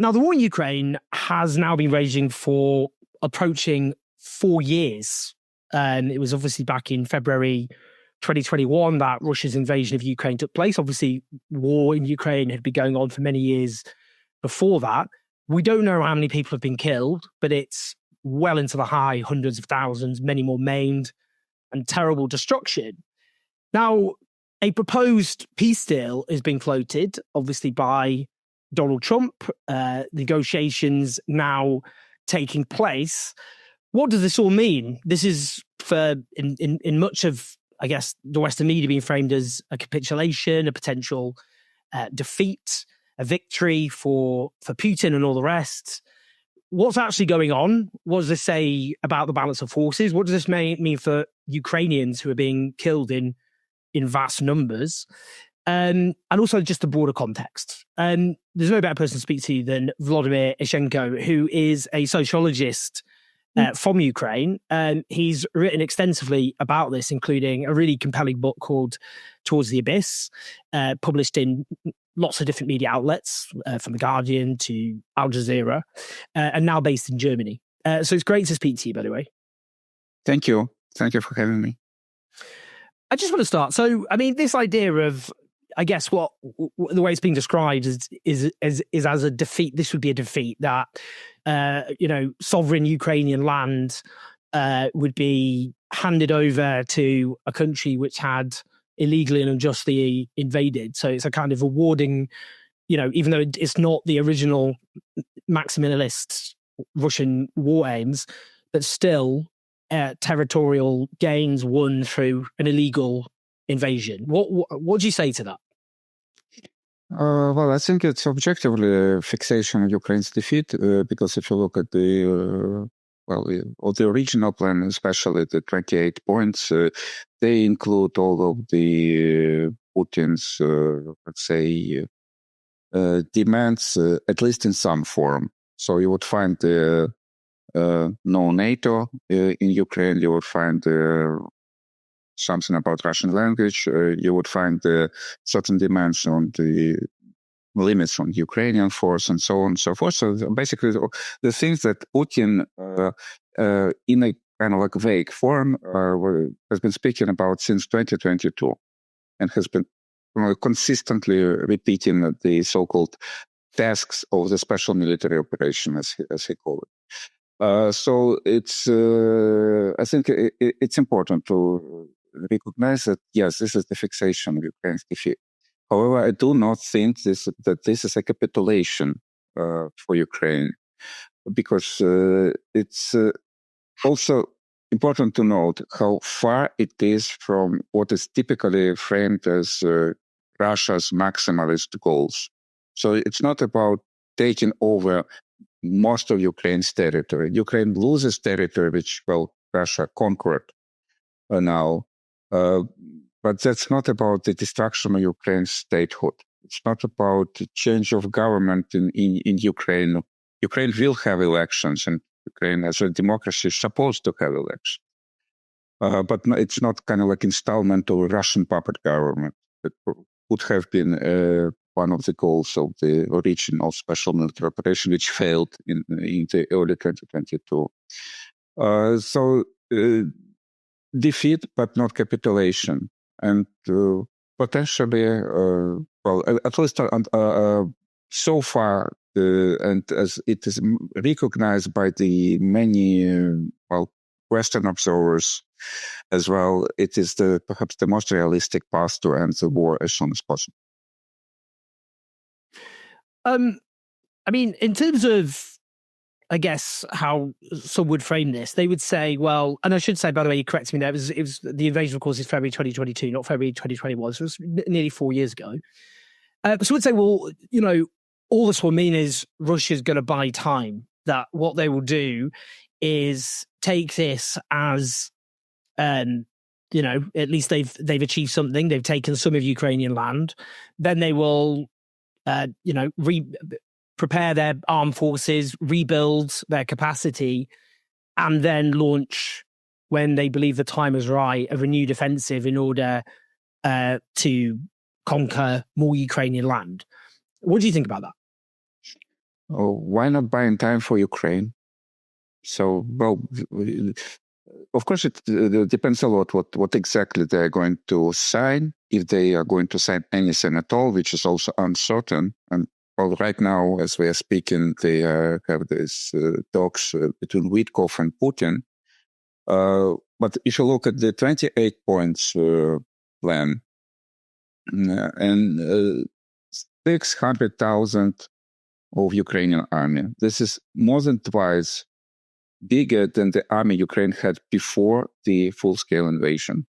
Now, the war in Ukraine has now been raging for approaching 4 years. It was obviously back in February 2021 that Russia's invasion of Ukraine took place. Obviously, war in Ukraine had been going on for many years before that. We don't know how many people have been killed, but it's well into the high hundreds of thousands, many more maimed, and terrible destruction. Now, a proposed peace deal is being floated, obviously by Donald Trump. Negotiations now taking place. What does this all mean? This is in much of, I guess, the Western media being framed as a capitulation, a potential defeat, a victory for Putin and all the rest. What's actually going on? What does this say about the balance of forces? What does this mean for Ukrainians who are being killed in vast numbers? And also just the broader context. There's no better person to speak to than Volodymyr Ishchenko, who is a sociologist from Ukraine. He's written extensively about this, including a really compelling book called Towards the Abyss, published in lots of different media outlets, from The Guardian to Al Jazeera, and now based in Germany. So it's great to speak to you, by the way. Thank you. Thank you for having me. I just want to start. So, I mean, this idea of, I guess, what the way it's being described is as a defeat. This would be a defeat that, sovereign Ukrainian land would be handed over to a country which had illegally and unjustly invaded. So it's a kind of awarding, even though it's not the original maximalist Russian war aims, but still territorial gains won through an illegal invasion. What do you say to that? Well, I think it's objectively a fixation of Ukraine's defeat, because if you look at the original plan, especially the 28 points, they include all of the Putin's, demands, at least in some form. So you would find no NATO in Ukraine. You would find something about Russian language. You would find certain demands on the limits on Ukrainian force and so on and so forth. So basically, the things that Putin, in a kind of like vague form, has been speaking about since 2022, and has been consistently repeating the so-called tasks of the special military operation, as he called it. So it's, I think it's important to recognize that, yes, this is the fixation of Ukraine's defeat. However, I do not think that this is a capitulation for Ukraine, because it's also important to note how far it is from what is typically framed as Russia's maximalist goals. So it's not about taking over most of Ukraine's territory. Ukraine loses territory which, Russia conquered now. But that's not about the destruction of Ukraine's statehood. It's not about the change of government in Ukraine. Ukraine will have elections, and Ukraine as a democracy is supposed to have elections. But no, it's not kind of like installment of a Russian puppet government. That would have been one of the goals of the original special military operation, which failed in the early 2022. So defeat, but not capitulation. And potentially, at least so far, and as it is recognized by the many, Western observers as well, it is perhaps the most realistic path to end the war as soon as possible. I mean, in terms of, I guess, how some would frame this, they would say, well, and I should say, by the way, you corrected me there, it was the invasion, of course, is February 2022, not February 2021, so it was nearly 4 years ago. So would say, well, all this will mean is Russia's going to buy time, that what they will do is take this as, at least they've achieved something, they've taken some of Ukrainian land, then they will, prepare their armed forces, rebuild their capacity, and then launch, when they believe the time is right, a renewed offensive in order to conquer more Ukrainian land. What do you think about that? Why not buying time for Ukraine? So, well, of course, it depends a lot what exactly they're going to sign, if they are going to sign anything at all, which is also uncertain. And well, right now, as we are speaking, they have these talks between Witkoff and Putin. But if you look at the 28 points plan, and 600,000 of Ukrainian army, this is more than twice bigger than the army Ukraine had before the full-scale invasion.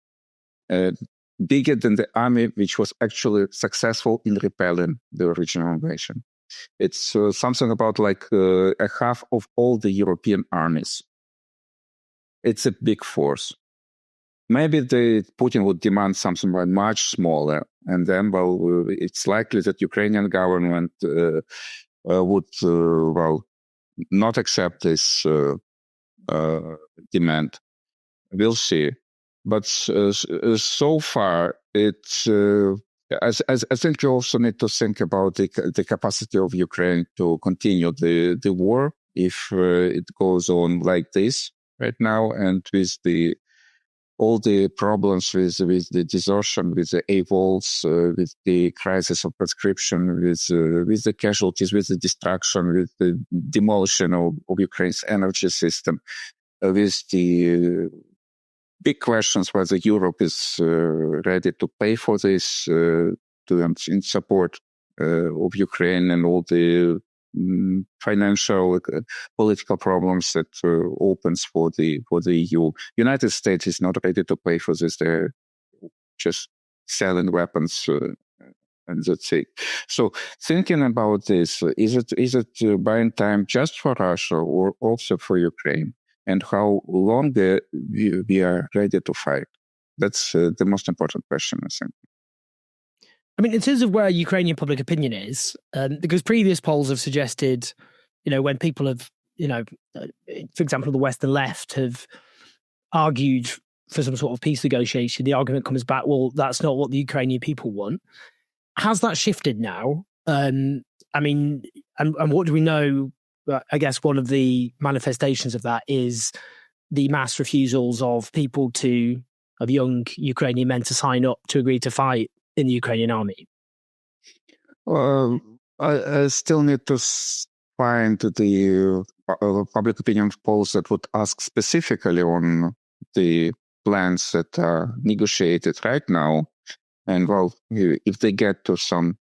Bigger than the army which was actually successful in repelling the original invasion. It's something about like a half of all the European armies. It's a big force. Maybe Putin would demand something much smaller, and then, well, it's likely that Ukrainian government would, well, not accept this demand. We'll see. But so far, it's. I think you also need to think about the capacity of Ukraine to continue the war if it goes on like this right now, and with all the problems with the desertion, with the AWOLs, with the crisis of conscription, with the casualties, with the destruction, with the demolition of Ukraine's energy system, with the big questions whether Europe is ready to pay for this in support of Ukraine, and all the financial, political problems that opens for the EU. United States is not ready to pay for this. They're just selling weapons, and that's it. So thinking about this, is it buying time just for Russia or also for Ukraine? And how long we are ready to fight? That's the most important question, I think. I mean, in terms of where Ukrainian public opinion is, because previous polls have suggested, when people have, for example, the Western left have argued for some sort of peace negotiation, the argument comes back, well, that's not what the Ukrainian people want. Has that shifted now? I mean, and what do we know? I guess one of the manifestations of that is the mass refusals of young Ukrainian men to sign up to agree to fight in the Ukrainian army. I still need to find the public opinion polls that would ask specifically on the plans that are negotiated right now. And well, if they get to some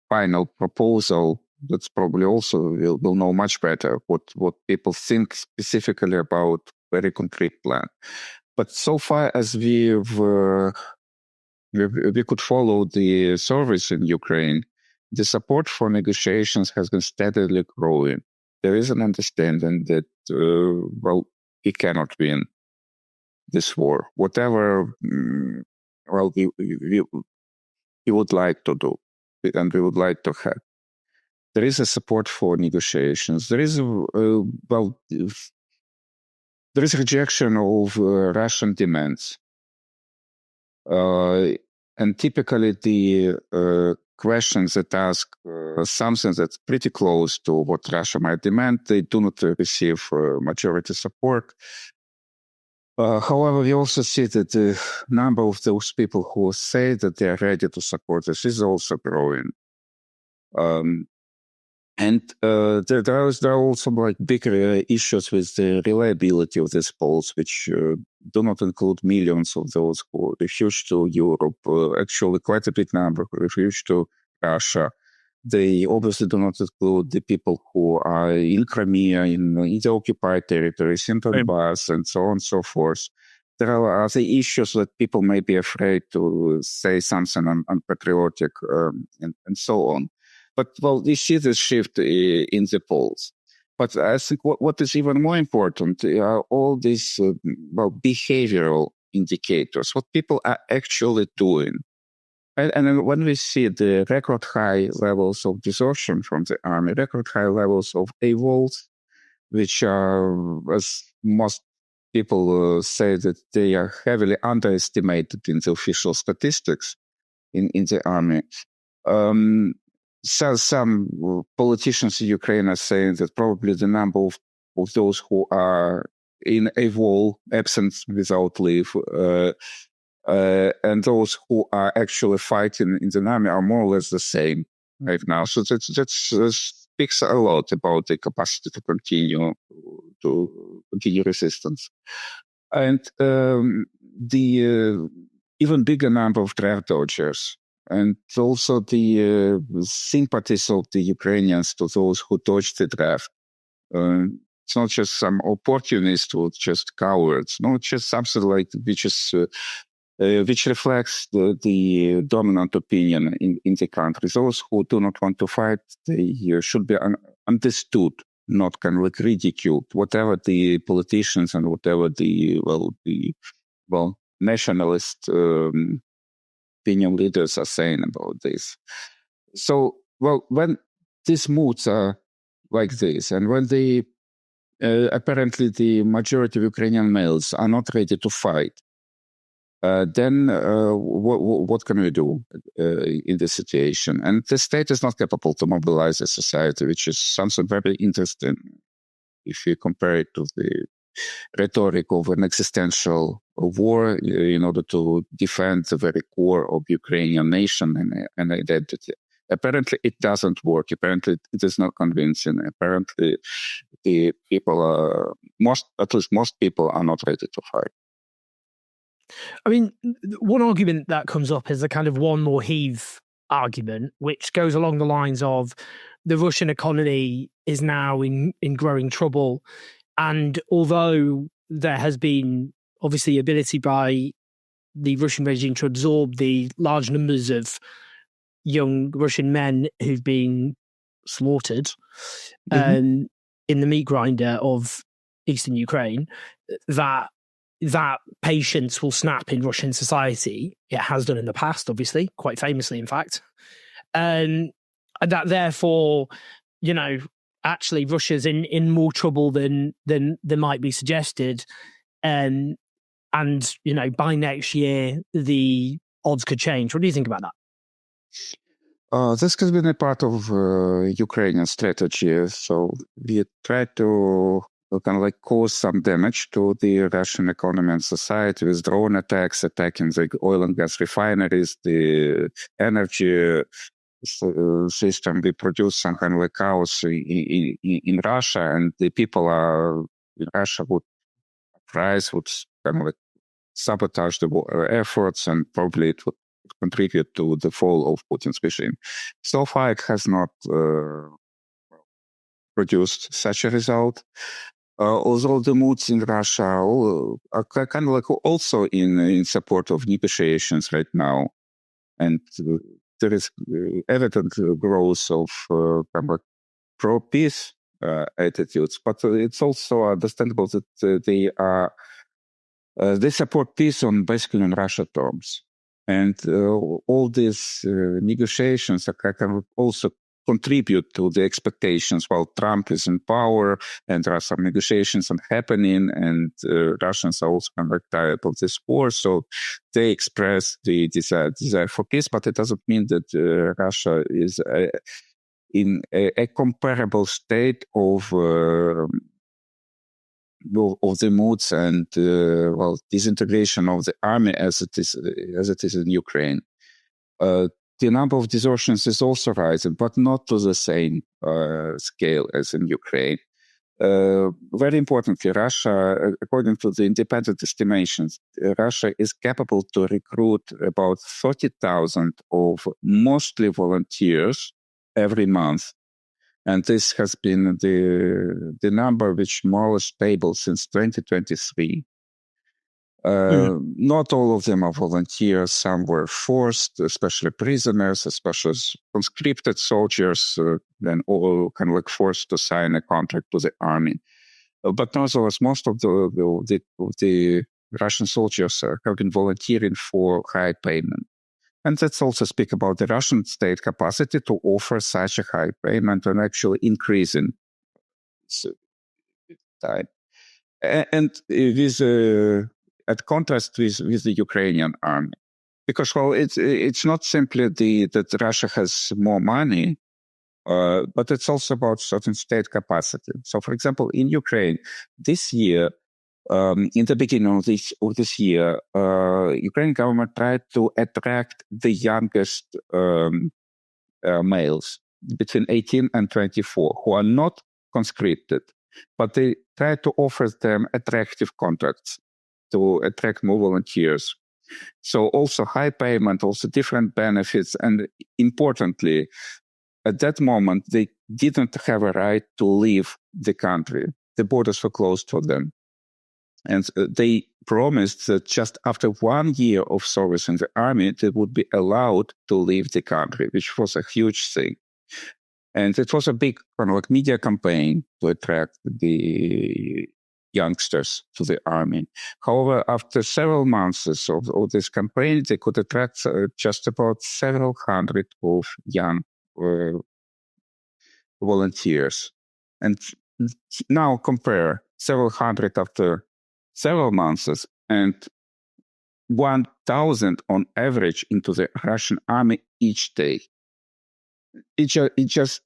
final proposal, that's probably also we'll know much better what people think specifically about very concrete plan. But so far as we could follow the surveys in Ukraine, the support for negotiations has been steadily growing. There is an understanding that well, he cannot win this war, whatever well he would like to do, and we would like to have. There is a support for negotiations. There is there is rejection of Russian demands, and typically the questions that ask something that's pretty close to what Russia might demand, they do not receive majority support. However, we also see that the number of those people who say that they are ready to support this is also growing. And there are also like bigger issues with the reliability of these polls, which do not include millions of those who refuse to Europe. Actually, quite a big number who refuse to Russia. They obviously do not include the people who are in Crimea, in the occupied territories, in Donbass, and so on and so forth. There are other issues that people may be afraid to say something unpatriotic, and so on. But, well, we see this shift in the polls. But I think what is even more important are all these behavioral indicators, what people are actually doing. And when we see the record high levels of desertion from the army, record high levels of AWOLs, which are, as most people say, that they are heavily underestimated in the official statistics in the army. some politicians in Ukraine are saying that probably the number of those who are in AWOL, absence without leave, and those who are actually fighting in the army are more or less the same right now. So that speaks a lot about the capacity to continue resistance. And the even bigger number of draft dodgers, and also the sympathies of the Ukrainians to those who dodged the draft. It's not just some opportunists or just cowards, not just something like which reflects the dominant opinion in the country. Those who do not want to fight, they should be understood, not kind of like ridiculed. Whatever the politicians and whatever the nationalist opinion leaders are saying about this. So, when these moods are like this, and when apparently the majority of Ukrainian males are not ready to fight, then what can we do in this situation? And the state is not capable to mobilize a society, which is something very interesting if you compare it to the rhetoric of an existential war in order to defend the very core of Ukrainian nation and identity. Apparently, it doesn't work. Apparently, it is not convincing. Apparently, the people are at least most people are not ready to fight. I mean, one argument that comes up is the kind of one more heave argument, which goes along the lines of the Russian economy is now in growing trouble. And although there has been obviously ability by the Russian regime to absorb the large numbers of young Russian men who've been slaughtered in the meat grinder of eastern Ukraine, that patience will snap in Russian society. It has done in the past, obviously, quite famously, in fact. And that therefore, actually Russia's in more trouble than might be suggested. And by next year, the odds could change. What do you think about that? This has been a part of Ukrainian strategy. So we try to kind of like cause some damage to the Russian economy and society with drone attacks, attacking the oil and gas refineries, the energy system. We produce some kind of like chaos in Russia, and the people in Russia would kind of like sabotage the efforts, and probably it would contribute to the fall of Putin's regime. So far, it has not produced such a result. Although the moods in Russia are kind of like also in support of negotiations right now, and there is evident growth of kind of pro-peace attitudes. But it's also understandable that they support peace basically on Russia terms. And all these negotiations can also contribute to the expectations while Trump is in power and there are some negotiations happening, and Russians are also kind of tired of this war. So they express the desire for peace, but it doesn't mean that Russia is in a comparable state of the moods and disintegration of the army as it is in Ukraine. The number of desertions is also rising, but not to the same scale as in Ukraine. Very importantly, Russia, according to the independent estimations, Russia is capable to recruit about 30,000 of mostly volunteers every month. And this has been the number which more or less stable since 2023. Not all of them are volunteers. Some were forced, especially prisoners, especially conscripted soldiers, then all kind of like forced to sign a contract to the army. But nevertheless, most of the Russian soldiers have been volunteering for high payment. And that's also speak about the Russian state capacity to offer such a high payment and actually increasing time. And with at contrast with the Ukrainian army, because it's not simply that Russia has more money, but it's also about certain state capacity. So, for example, in Ukraine, this year, in the beginning of this year, Ukrainian government tried to attract the youngest males between 18 and 24 who are not conscripted, but they try to offer them attractive contracts to attract more volunteers. So also high payment, also different benefits, and importantly, at that moment, they didn't have a right to leave the country. The borders were closed for them. And they promised that just after 1 year of service in the army, they would be allowed to leave the country, which was a huge thing. And it was a big kind of like media campaign to attract the youngsters to the army. However, after several months of this campaign, they could attract just about several hundred of young volunteers. And now compare several hundred after several months and 1,000 on average into the Russian army each day. It just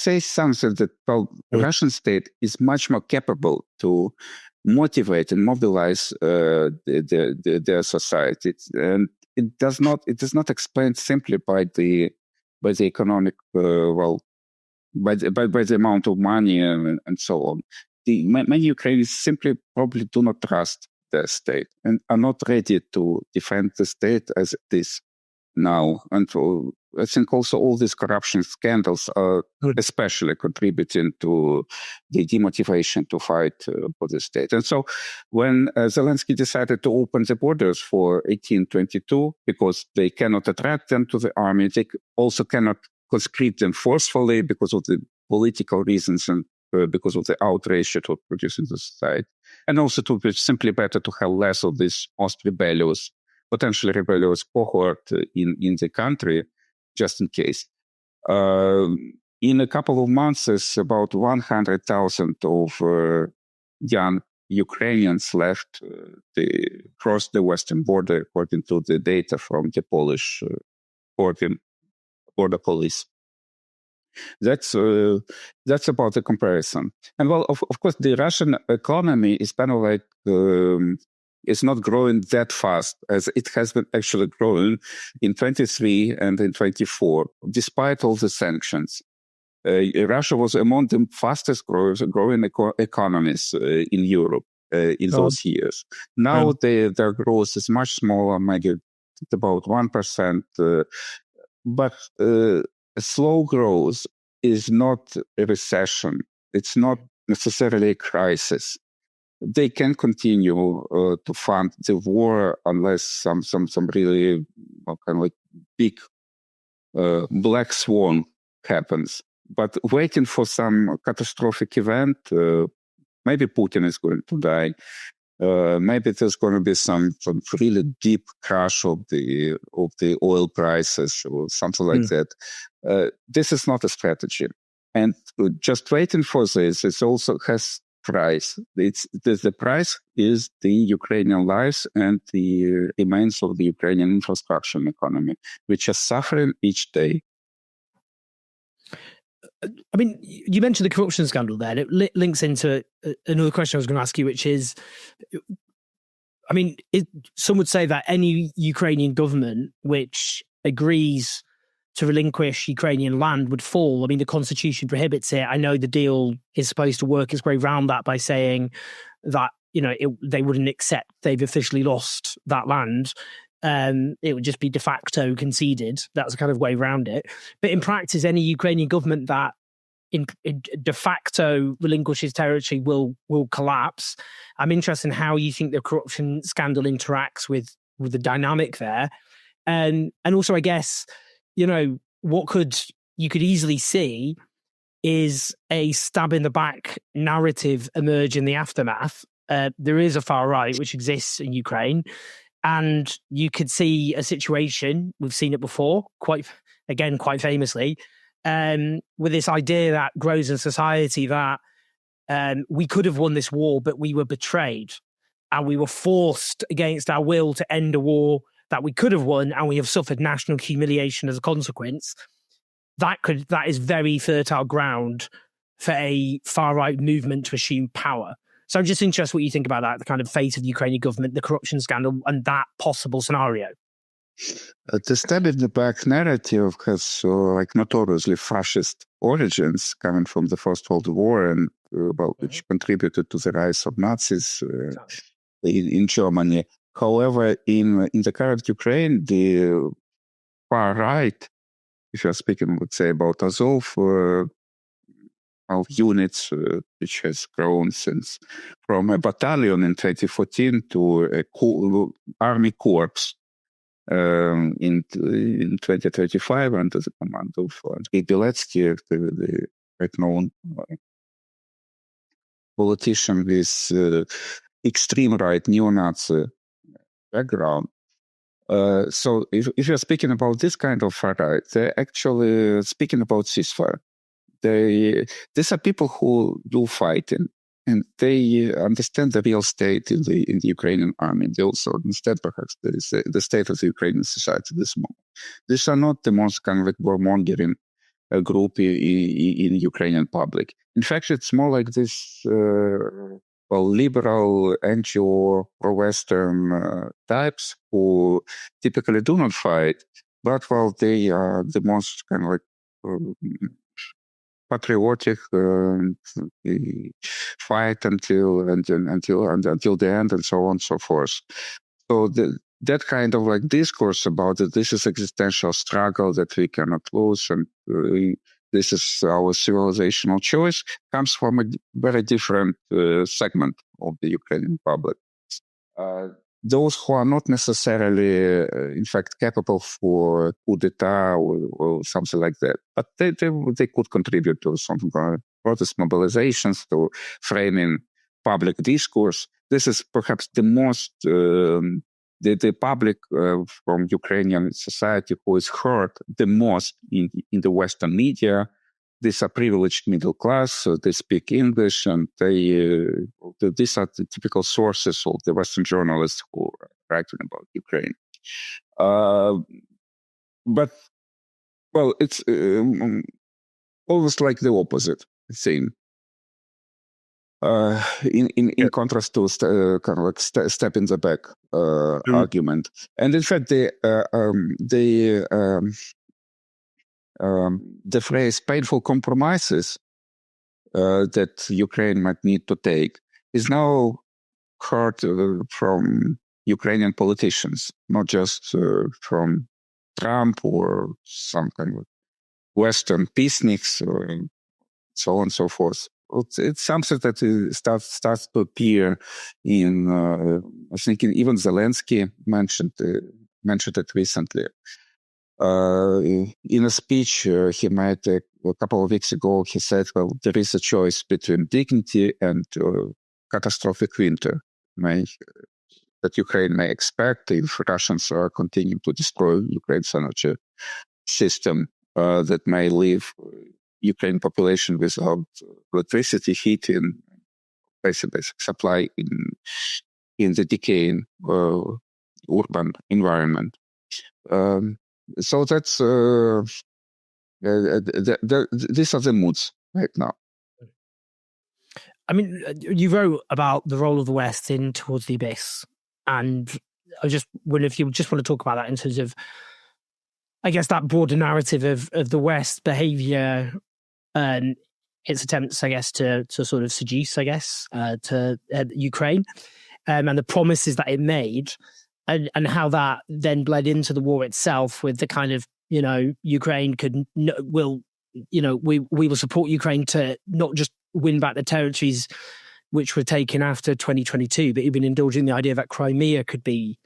says something that the Russian state is much more capable to motivate and mobilize their society, and it does not explain simply by the economic by the amount of money and so on. Many Ukrainians simply probably do not trust their state and are not ready to defend the state as it is now. And I think also all these corruption scandals are especially contributing to the demotivation to fight for the state. And so when Zelensky decided to open the borders for 1822, because they cannot attract them to the army, they also cannot conscript them forcefully because of the political reasons and because of the outrage it would produce in the society. And also to be simply better to have less of this most rebellious, potentially rebellious cohort in the country, just in case. In a couple of months, about 100,000 of young Ukrainians left crossed the western border, according to the data from the Polish border police. That's about the comparison. And well, of course, the Russian economy is kind of like it's not growing that fast as it has been actually growing in 23 and in 24, despite all the sanctions. Russia was among the fastest growing economies in Europe in those years. Now their growth is much smaller, maybe about 1%. But slow growth is not a recession. It's not necessarily a crisis. They can continue to fund the war unless some really kind of like big black swan happens. But waiting for some catastrophic event, maybe Putin is going to die. Maybe there's going to be some really deep crash of the oil prices or something like that. This is not a strategy, and just waiting for this, it also has price. The price is the Ukrainian lives and the remains of the Ukrainian infrastructure and economy, which are suffering each day. I mean, you mentioned the corruption scandal there. And it links into another question I was going to ask you, which is, I mean, some would say that any Ukrainian government which agrees to relinquish Ukrainian land would fall. I mean, the constitution prohibits it. I know the deal is supposed to work its way around that by saying that, they wouldn't accept they've officially lost that land. It would just be de facto conceded. That's a kind of way around it. But in practice, any Ukrainian government that in de facto relinquishes territory will collapse. I'm interested in how you think the corruption scandal interacts with the dynamic there. And also, I guess, what you could easily see is a stab in the back narrative emerge in the aftermath. There is a far right which exists in Ukraine. And you could see a situation, we've seen it before, quite famously, with this idea that grows in society that we could have won this war, but we were betrayed. And we were forced against our will to end a war that we could have won, and we have suffered national humiliation as a consequence. that is very fertile ground for a far-right movement to assume power. So I'm just interested what you think about that, the kind of fate of the Ukrainian government, the corruption scandal, and that possible scenario. The stab in the back narrative has notoriously fascist origins coming from the First World War, and which contributed to the rise of Nazis in Germany. However, in the current Ukraine, the far right, if you're speaking, let's say, about Azov, of units, which has grown since from a battalion in 2014 to a army corps in 2035 under the command of Andrei Beletsky, the right-known politician with extreme right neo-Nazi background. So if you're speaking about this kind of far right, they're actually speaking about ceasefire. These are people who do fighting, and they understand the real state in the Ukrainian army. They also understand perhaps the state of the Ukrainian society at this moment. These are not the most kind of warmongering group in Ukrainian public. In fact, it's more like this liberal, anti-war, pro-Western types who typically do not fight, but they are the most kind of patriotic, fight until the end, and so on and so forth. So that kind of discourse about that this is existential struggle that we cannot lose, and this is our civilizational choice, comes from a very different segment of the Ukrainian public. Those who are not necessarily, in fact, capable for coup d'etat or something like that, but they could contribute to some protest mobilizations, to framing public discourse. This is perhaps the most the public from Ukrainian society who is heard the most in the Western media. These are privileged middle class, so they speak English, and these are the typical sources of the Western journalists who are writing about Ukraine. But, it's almost like the opposite thing. In contrast to kind of step in the back argument. And in fact, the phrase painful compromises that Ukraine might need to take is now heard from Ukrainian politicians, not just from Trump or some kind of Western peaceniks or so on and so forth. It's something that starts to appear in, I think even Zelensky mentioned it recently. In a speech he made a couple of weeks ago, he said, well, there is a choice between dignity and catastrophic winter that Ukraine may expect if Russians continue to destroy Ukraine's energy system, that may leave Ukraine population without electricity, heating, basic supply in the decaying urban environment. So that's these are the moods right now. I mean, you wrote about the role of the West in Towards the Abyss, and I just wonder if you just want to talk about that in terms of, I guess, that broader narrative of the West behavior and its attempts, I guess, to sort of seduce, I guess, to Ukraine, and the promises that it made. And how that then bled into the war itself, with the kind of, Ukraine we will support Ukraine to not just win back the territories which were taken after 2022, but even indulging the idea that Crimea could be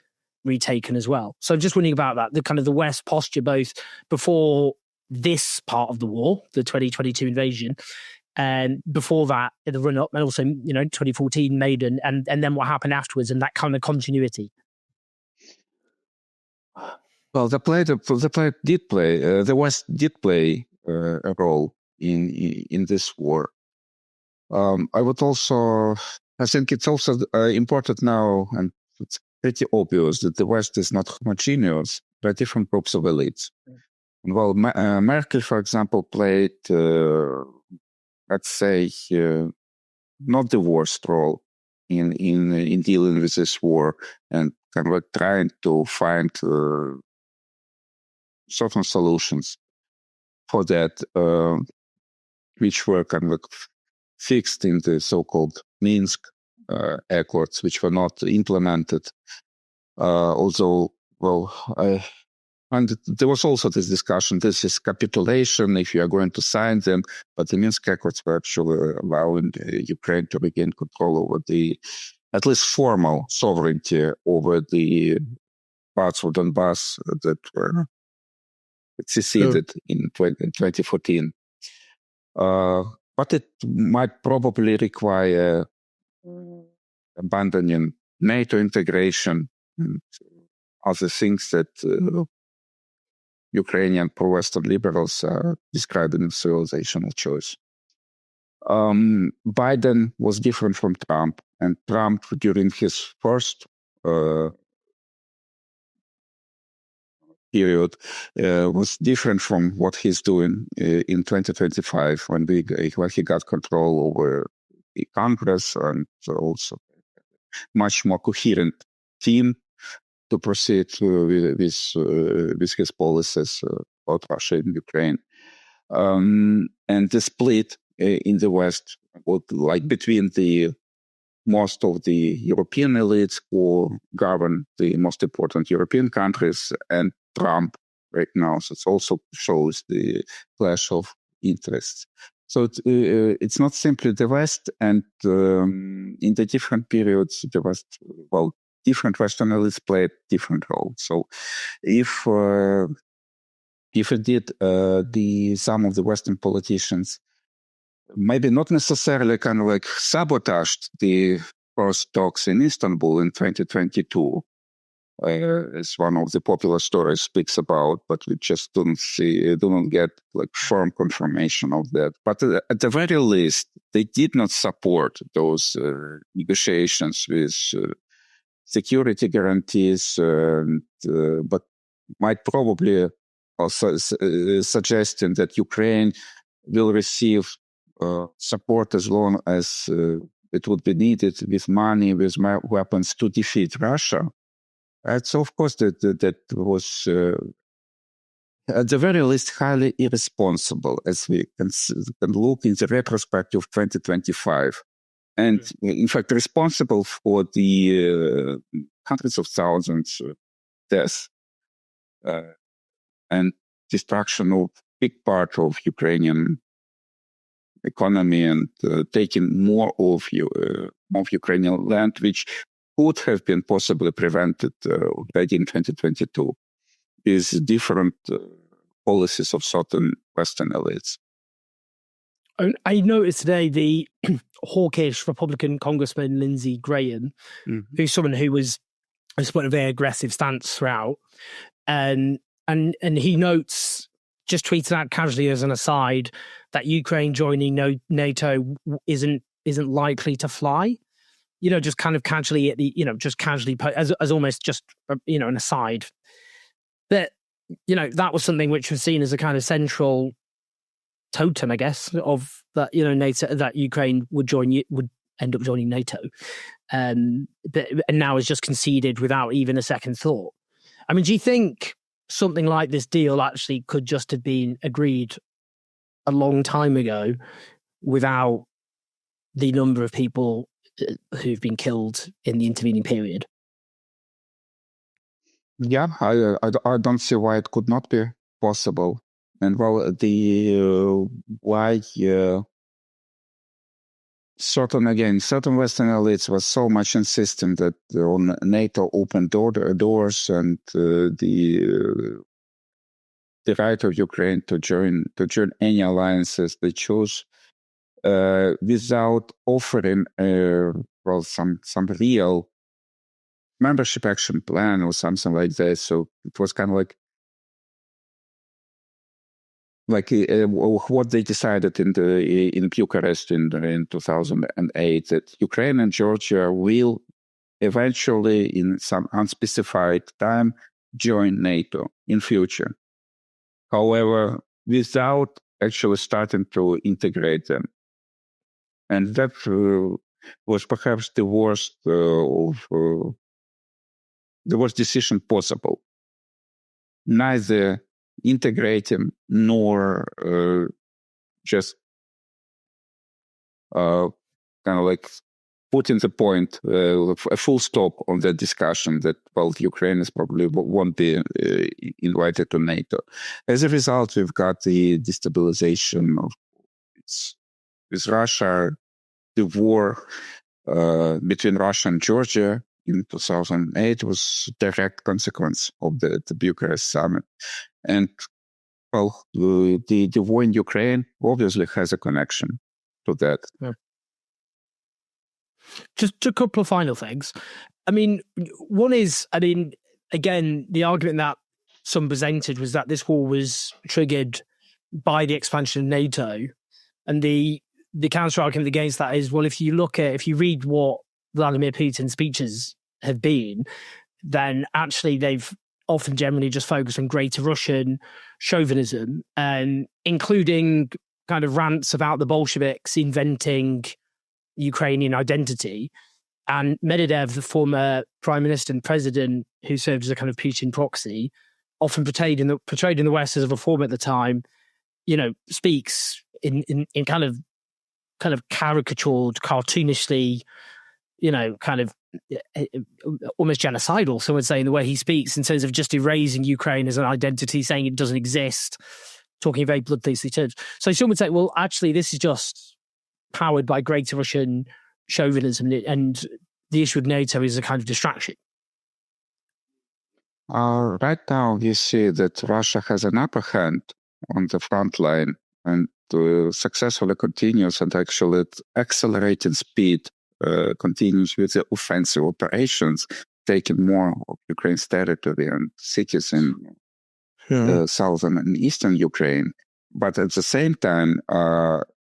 retaken as well. So I'm just wondering about that, the kind of the West posture, both before this part of the war, the 2022 invasion, and before that, in the run-up, and also, 2014 Maidan, and then what happened afterwards, and that kind of continuity. Well, the West did play a role in this war. I think it's also important now, and it's pretty obvious that the West is not homogeneous. There are different groups of elites. Well, Merkel, for example, played, let's say, not the worst role in dealing with this war, and kind of trying to find certain solutions for that, which were kind of fixed in the so-called Minsk Accords, which were not implemented. Although, well, and there was also this discussion, this is capitulation if you are going to sign them, but the Minsk Accords were actually allowing Ukraine to regain control over at least formal sovereignty over the parts of Donbass that were seceded in 2014. But it might probably require abandoning NATO integration and other things that Ukrainian pro-Western liberals are describing as civilizational choice. Biden was different from Trump, and Trump, during his first period, was different from what he's doing in 2025 when he got control over the Congress and also much more coherent team to proceed with his policies about Russia and Ukraine. And the split in the West, like between the most of the European elites who govern the most important European countries and Trump right now. So it also shows the clash of interests. So it's not simply the West, and in the different periods, the West, well, different Western elites played different roles. So if indeed some of the Western politicians maybe not necessarily kind of like sabotaged the first talks in Istanbul in 2022, as one of the popular stories speaks about, but we just do not get like firm confirmation of that. But at the very least, they did not support those negotiations with security guarantees, but might probably also suggesting that Ukraine will receive support as long as it would be needed with money, with weapons to defeat Russia. And so, of course, that was at the very least highly irresponsible, as we can look in the retrospect of 2025. And in fact, responsible for the hundreds of thousands deaths and destruction of big part of Ukrainian economy and taking more of Ukrainian land, which could have been possibly prevented already in 2022 with different policies of certain Western elites. I noticed today the hawkish Republican Congressman Lindsey Graham, who's someone who has put a very aggressive stance throughout, and he notes, just tweeted out casually as an aside, that Ukraine joining NATO isn't likely to fly. Just kind of casually as almost just an aside. But that was something which was seen as a kind of central totem, I guess, of that NATO, that Ukraine would end up joining NATO, and now is just conceded without even a second thought. I mean, do you think something like this deal actually could just have been agreed a long time ago without the number of people who've been killed in the intervening period? Yeah, I don't see why it could not be possible. And well, the why certain Western elites were so much insisting that on NATO open doors and the right of Ukraine to join any alliances they choose without offering some real membership action plan or something like that. So it was kind of like what they decided in Bucharest in 2008, that Ukraine and Georgia will eventually, in some unspecified time, join NATO in future. However, without actually starting to integrate them. And that was perhaps the worst decision possible. Neither integrating nor just kind of like putting the point, a full stop on the discussion that, well, Ukraine is probably won't be invited to NATO. As a result, we've got the destabilization of with Russia, the war between Russia and Georgia in 2008 was a direct consequence of the Bucharest summit. And, well, the war in Ukraine obviously has a connection to that. Yeah. Just a couple of final things. I mean, one is, again, the argument that some presented was that this war was triggered by the expansion of NATO. And the counter argument against that is, well, if you read what Vladimir Putin's speeches have been, then actually they've often generally just focused on greater Russian chauvinism, and including kind of rants about the Bolsheviks inventing Ukrainian identity. And Medvedev, the former prime minister and president who served as a kind of Putin proxy, often portrayed in the West as a reformer at the time, speaks in kind of caricatured, cartoonishly, kind of almost genocidal, some would say, in the way he speaks, in terms of just erasing Ukraine as an identity, saying it doesn't exist, talking in very bloodthirsty terms. So some would say, well, actually, this is just powered by greater Russian chauvinism, and the issue with NATO is a kind of distraction. Right now, we see that Russia has an upper hand on the front line and successfully continues, and actually at accelerated speed continues with the offensive operations, taking more of Ukraine's territory and cities in southern and eastern Ukraine. But at the same time,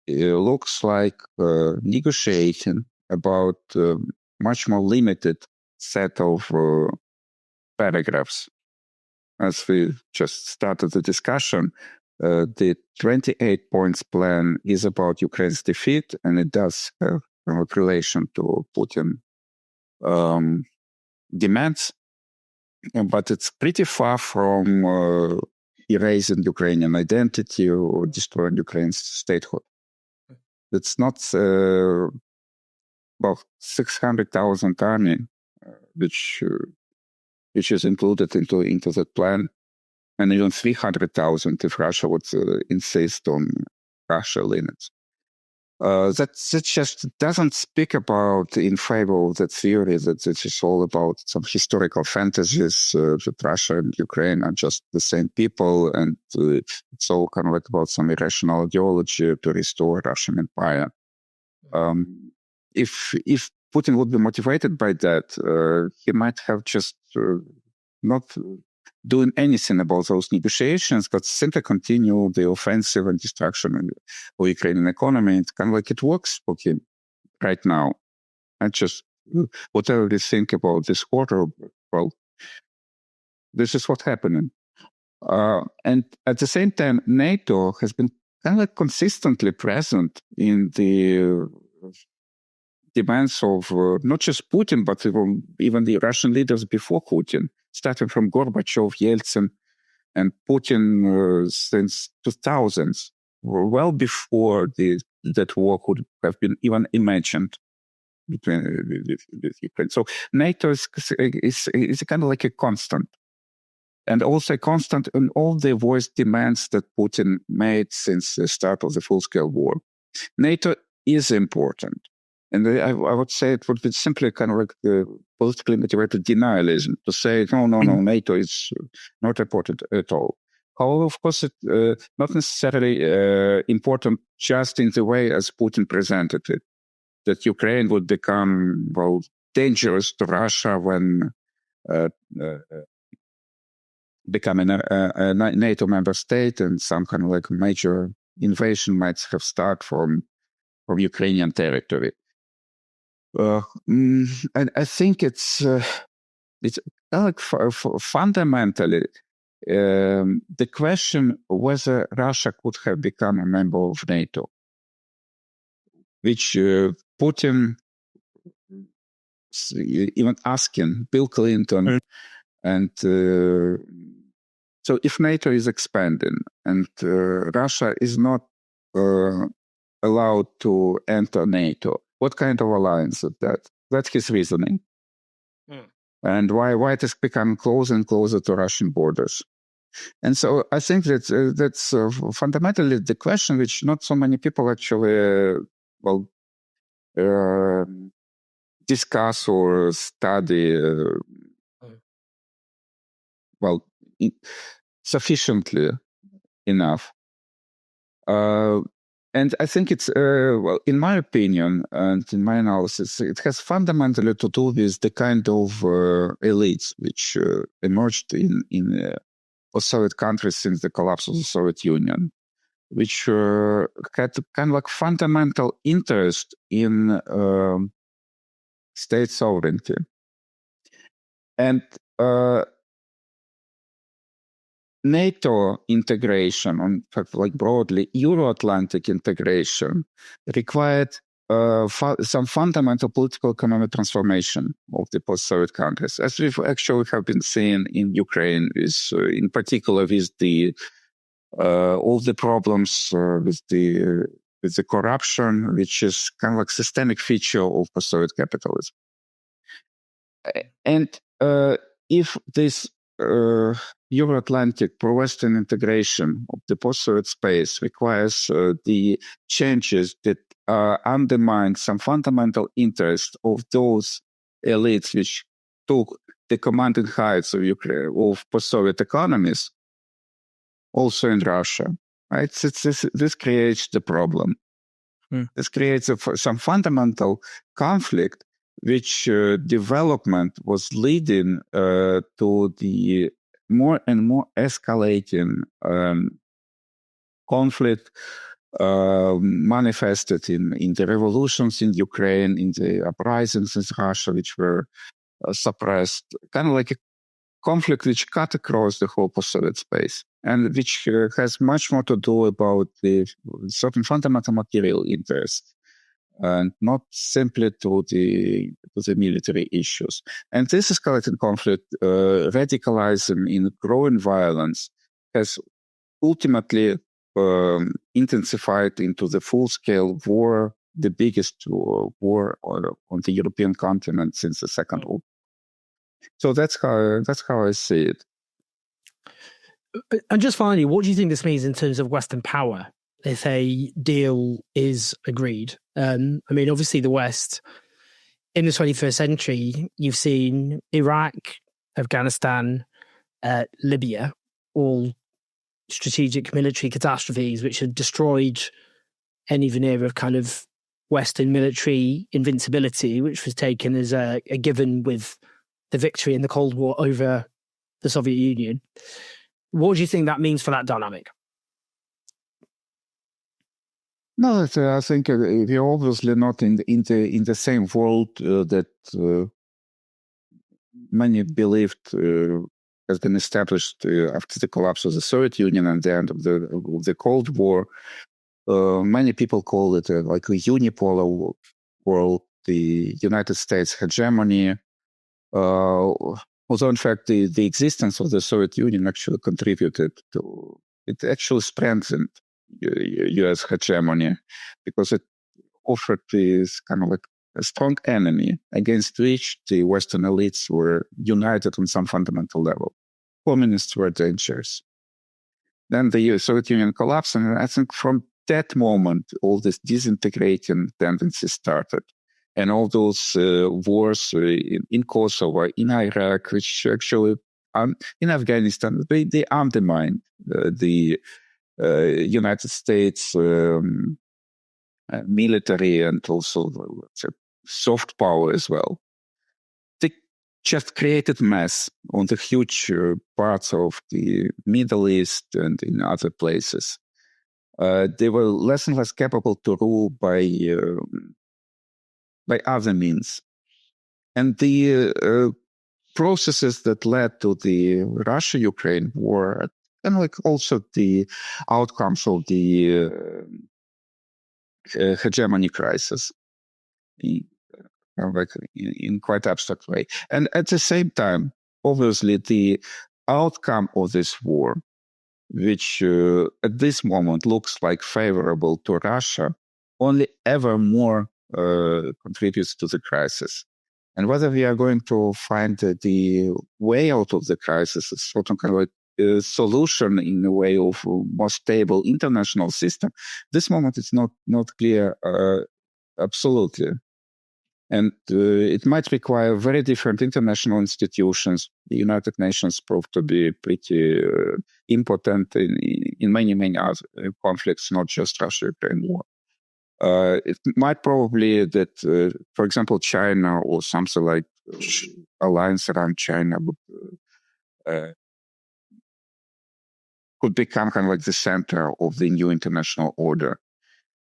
it looks like negotiating about much more limited set of paragraphs. As we just started the discussion, the 28 points plan is about Ukraine's defeat, and it does have a relation to Putin demands, but it's pretty far from erasing Ukrainian identity or destroying Ukraine's statehood. It's not 600,000 army, which is included into that plan, and even 300,000 if Russia would insist on partial limits. That just doesn't speak about in favor of that theory that it is all about some historical fantasies that Russia and Ukraine are just the same people, and it's all kind of like about some irrational ideology to restore Russian empire. If Putin would be motivated by that, he might have just not doing anything about those negotiations, but simply continue the offensive and destruction of the Ukrainian economy. It's kind of like it works for him right now. And just whatever we think about this quarter, well, this is what's happening. And at the same time, NATO has been kind of like consistently present in the demands of not just Putin, but even the Russian leaders before Putin, starting from Gorbachev, Yeltsin, and Putin since 2000s, well before that war could have been even imagined between with Ukraine. So NATO is kind of like a constant, and also a constant in all the voiced demands that Putin made since the start of the full-scale war. NATO is important. And I would say it would be simply kind of like politically motivated denialism to say, no, NATO is not important at all. However, of course, it's not necessarily important just in the way as Putin presented it, that Ukraine would become, well, dangerous to Russia when becoming a NATO member state, and some kind of like major invasion might have started from Ukrainian territory. And I think it's like fundamentally the question whether Russia could have become a member of NATO, which Putin even asking Bill Clinton, and so if NATO is expanding and Russia is not allowed to enter NATO, what kind of alliance is that? That's his reasoning. And why it is becoming closer and closer to Russian borders. And so I think that that's fundamentally the question which not so many people actually, discuss or study, sufficiently enough. And I think it's, in my opinion and in my analysis, it has fundamentally to do with the kind of elites which emerged in post-Soviet countries since the collapse of the Soviet Union, which had kind of like fundamental interest in state sovereignty. And NATO integration, on like broadly Euro-Atlantic integration, required some fundamental political economic transformation of the post-Soviet countries, as we've actually have been seeing in Ukraine, in particular with the all the problems with the corruption, which is kind of like systemic feature of post-Soviet capitalism. And if this Euro-Atlantic pro-Western integration of the post-Soviet space requires the changes that undermine some fundamental interest of those elites which took the commanding heights of Ukraine, of post-Soviet economies, also in Russia, right? This creates the problem. This creates some fundamental conflict, which development was leading to the more and more escalating conflict manifested in the revolutions in Ukraine, in the uprisings in Russia, which were suppressed, kind of like a conflict which cut across the whole post-Soviet space, and which has much more to do about the certain fundamental material interests, and not simply to the military issues. And this escalating conflict, radicalizing in growing violence, has ultimately intensified into the full-scale war, the biggest war on the European continent since the Second World War. So that's how I see it. And just finally, what do you think this means in terms of Western power if a deal is agreed? I mean, obviously the West in the 21st century, you've seen Iraq, Afghanistan, Libya, all strategic military catastrophes which have destroyed any veneer of kind of Western military invincibility, which was taken as a given with the victory in the Cold War over the Soviet Union. What do you think that means for that dynamic? No, I think we're obviously not in the same world that many believed has been established after the collapse of the Soviet Union and the end of the Cold War. Many people call it like a unipolar world, the United States hegemony. Although, in fact, the existence of the Soviet Union actually contributed to it, actually strengthened U.S. hegemony, because it offered this kind of like a strong enemy against which the Western elites were united on some fundamental level. Communists were dangerous. Then the Soviet Union collapsed, and I think from that moment, all this disintegrating tendency started. And all those wars in Kosovo, in Iraq, which actually, in Afghanistan, they undermined the United States military and also soft power as well. They just created mess on the huge parts of the Middle East and in other places. They were less and less capable to rule by other means. And the processes that led to the Russia-Ukraine war, and like also the outcomes of the hegemony crisis, in quite abstract way. And at the same time, obviously, the outcome of this war, which at this moment looks like favorable to Russia, only ever more contributes to the crisis. And whether we are going to find the way out of the crisis, a sort of kind of a solution in a way of a more stable international system, this moment it's not clear absolutely. And it might require very different international institutions. The United Nations proved to be pretty important in many other conflicts, not just Russia-Ukraine war. It might probably that, for example, China or something like alliance around China could become kind of like the center of the new international order.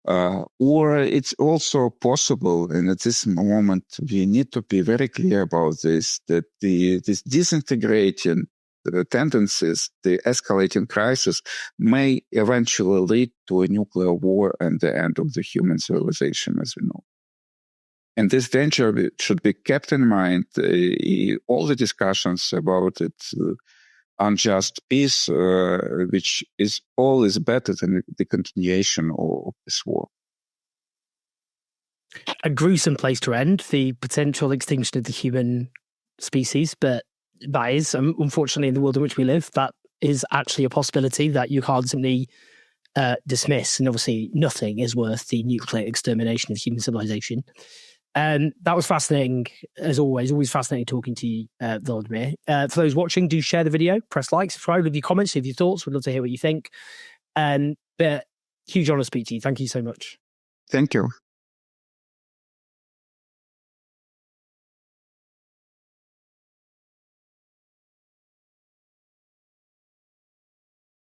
Or it's also possible, and at this moment we need to be very clear about this, that these disintegrating tendencies, the escalating crisis, may eventually lead to a nuclear war and the end of the human civilization as we know. And this danger should be kept in mind. All the discussions about it, unjust peace, which is always better than the continuation of this war. A gruesome place to end, the potential extinction of the human species, but that is, unfortunately, in the world in which we live, that is actually a possibility that you can't simply dismiss. And obviously, nothing is worth the nuclear extermination of human civilization. And that was fascinating, as always fascinating talking to you, Volodymyr. For those watching, do share the video, press like, subscribe, leave your comments, leave your thoughts. We'd love to hear what you think. But huge honor to speak to you. Thank you so much. Thank you.